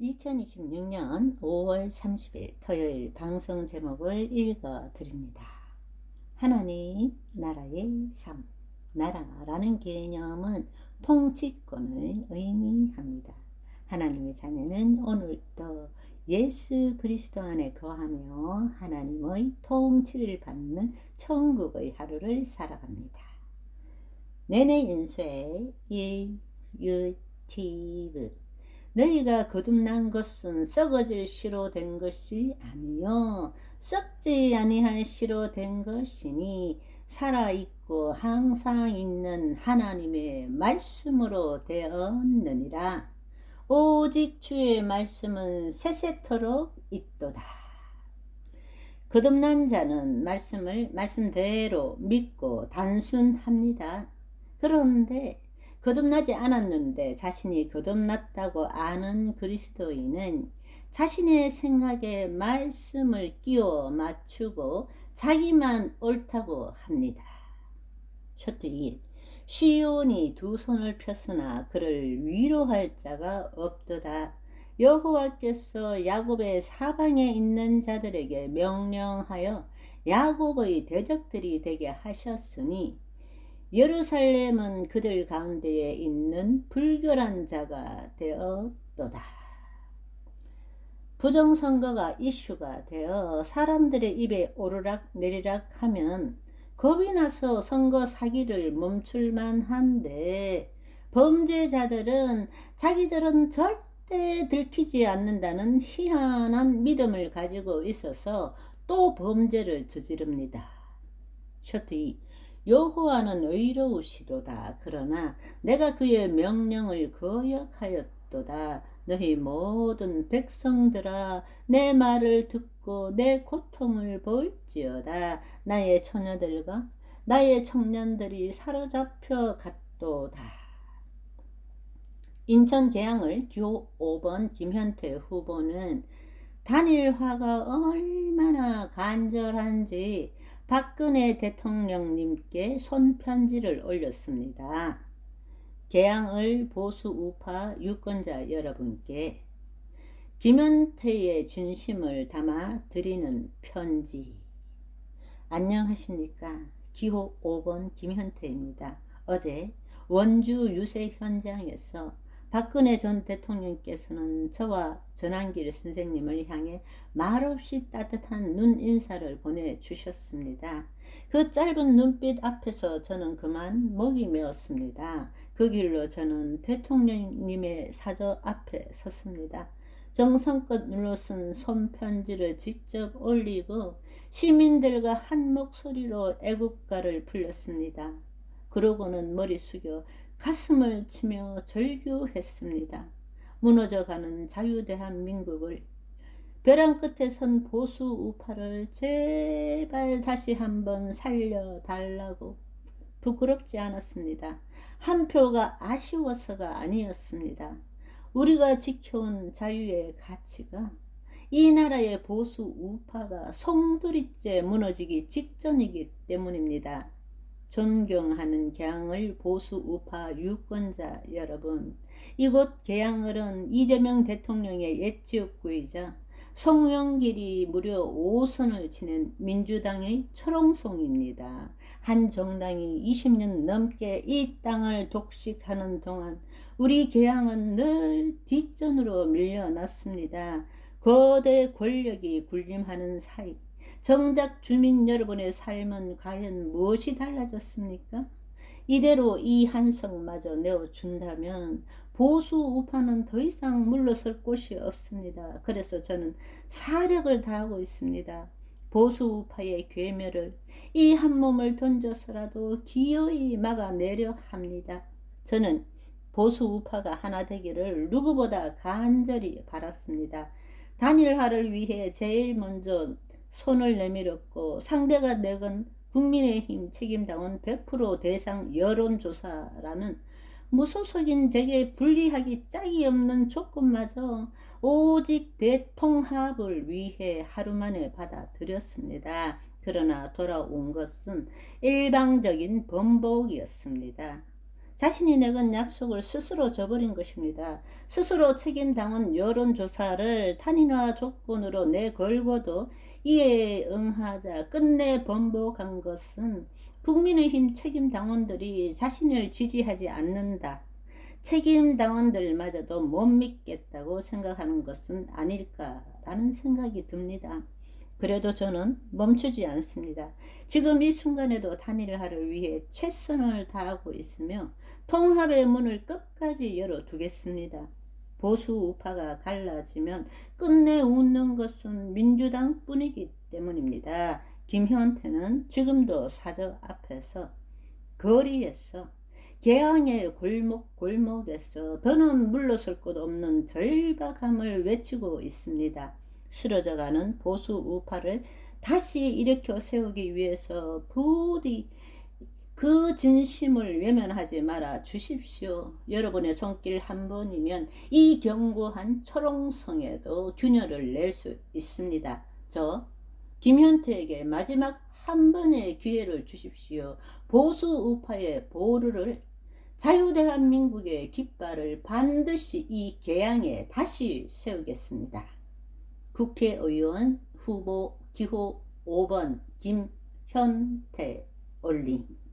2026년 5월 30일 토요일 방송 제목을 읽어 드립니다. 하나님 나라의 삶. 나라라는 개념은 통치권을 의미합니다. 하나님의 자녀는 오늘도 예수 그리스도 안에 거하며 하나님의 통치를 받는 천국의 하루를 살아갑니다. 내내 인수의 유티브 너희가 거듭난 것은 썩어질 씨로 된 것이 아니요 썩지 아니할 씨로 된 것이니 살아있고 항상 있는 하나님의 말씀으로 되었느니라. 오직 주의 말씀은 세세토록 있도다. 거듭난 자는 말씀을 말씀대로 믿고 단순합니다. 그런데 거듭나지 않았는데 자신이 거듭났다고 아는 그리스도인은 자신의 생각에 말씀을 끼워 맞추고 자기만 옳다고 합니다. 셔트 1. 시온이 두 손을 폈으나 그를 위로할 자가 없도다. 여호와께서 야곱의 사방에 있는 자들에게 명령하여 야곱의 대적들이 되게 하셨으니 예루살렘은 그들 가운데에 있는 불결한 자가 되었도다. 부정선거가 이슈가 되어 사람들의 입에 오르락 내리락 하면 겁이 나서 선거 사기를 멈출만 한데 범죄자들은 자기들은 절대 들키지 않는다는 희한한 믿음을 가지고 있어서 또 범죄를 저지릅니다. 셔트 2. 여호와는 의로우시도다. 그러나 내가 그의 명령을 거역하였도다. 너희 모든 백성들아 내 말을 듣고 내 고통을 볼지어다. 나의 처녀들과 나의 청년들이 사로잡혀 갔도다. 인천 계양을 기호 5번 김현태 후보는 단일화가 얼마나 간절한지 박근혜 대통령님께 손편지를 올렸습니다. 계양을 보수 우파 유권자 여러분께 김현태의 진심을 담아 드리는 편지. 안녕하십니까. 기호 5번 김현태입니다. 어제 원주 유세 현장에서 박근혜 전 대통령께서는 저와 전한길 선생님을 향해 말없이 따뜻한 눈인사를 보내주셨습니다. 그 짧은 눈빛 앞에서 저는 그만 목이 메었습니다. 그 길로 저는 대통령님의 사저 앞에 섰습니다. 정성껏 눌러쓴 손편지를 직접 올리고 시민들과 한 목소리로 애국가를 불렀습니다. 그러고는 머리 숙여 가슴을 치며 절규했습니다. 무너져가는 자유대한민국을, 벼랑 끝에 선 보수 우파를 제발 다시 한번 살려달라고. 부끄럽지 않았습니다. 한 표가 아쉬워서가 아니었습니다. 우리가 지켜온 자유의 가치가 이 나라의 보수 우파가 송두리째 무너지기 직전이기 때문입니다. 존경하는 계양을 보수 우파 유권자 여러분, 이곳 계양을은 이재명 대통령의 옛 지역구이자 송영길이 무려 5선을 지낸 민주당의 초롱송입니다. 한 정당이 20년 넘게 이 땅을 독식하는 동안 우리 계양은 늘 뒷전으로 밀려났습니다. 거대 권력이 군림하는 사이 정작 주민 여러분의 삶은 과연 무엇이 달라졌습니까? 이대로 이 한석마저 내어준다면 보수 우파는 더 이상 물러설 곳이 없습니다. 그래서 저는 사력을 다하고 있습니다. 보수 우파의 괴멸을 이 한 몸을 던져서라도 기어이 막아내려 합니다. 저는 보수 우파가 하나 되기를 누구보다 간절히 바랐습니다. 단일화를 위해 제일 먼저 손을 내밀었고 상대가 내건 국민의힘 책임당원 100% 대상 여론조사라는 무소속인 제게 불리하기 짝이 없는 조건마저 오직 대통합을 위해 하루만에 받아들였습니다. 그러나 돌아온 것은 일방적인 번복이었습니다. 자신이 내건 약속을 스스로 저버린 것입니다. 스스로 책임당한 여론조사를 탄핵화 조건으로 내걸고도 이에 응하자 끝내 번복한 것은 국민의힘 책임당원들이 자신을 지지하지 않는다, 책임당원들마저도 못 믿겠다고 생각하는 것은 아닐까라는 생각이 듭니다. 그래도 저는 멈추지 않습니다. 지금 이 순간에도 단일화를 위해 최선을 다하고 있으며 통합의 문을 끝까지 열어두겠습니다. 보수 우파가 갈라지면 끝내 웃는 것은 민주당 뿐이기 때문입니다. 김현태는 지금도 사저 앞에서, 거리에서, 개항의 골목에서 더는 물러설 곳 없는 절박함을 외치고 있습니다. 쓰러져가는 보수 우파를 다시 일으켜 세우기 위해서 부디 그 진심을 외면하지 말아 주십시오. 여러분의 손길 한 번이면 이 견고한 철옹성에도 균열을 낼 수 있습니다. 저 김현태에게 마지막 한 번의 기회를 주십시오. 보수 우파의 보루를, 자유대한민국의 깃발을 반드시 이 개항에 다시 세우겠습니다. 국회의원 후보 기호 5번 김현태 올림.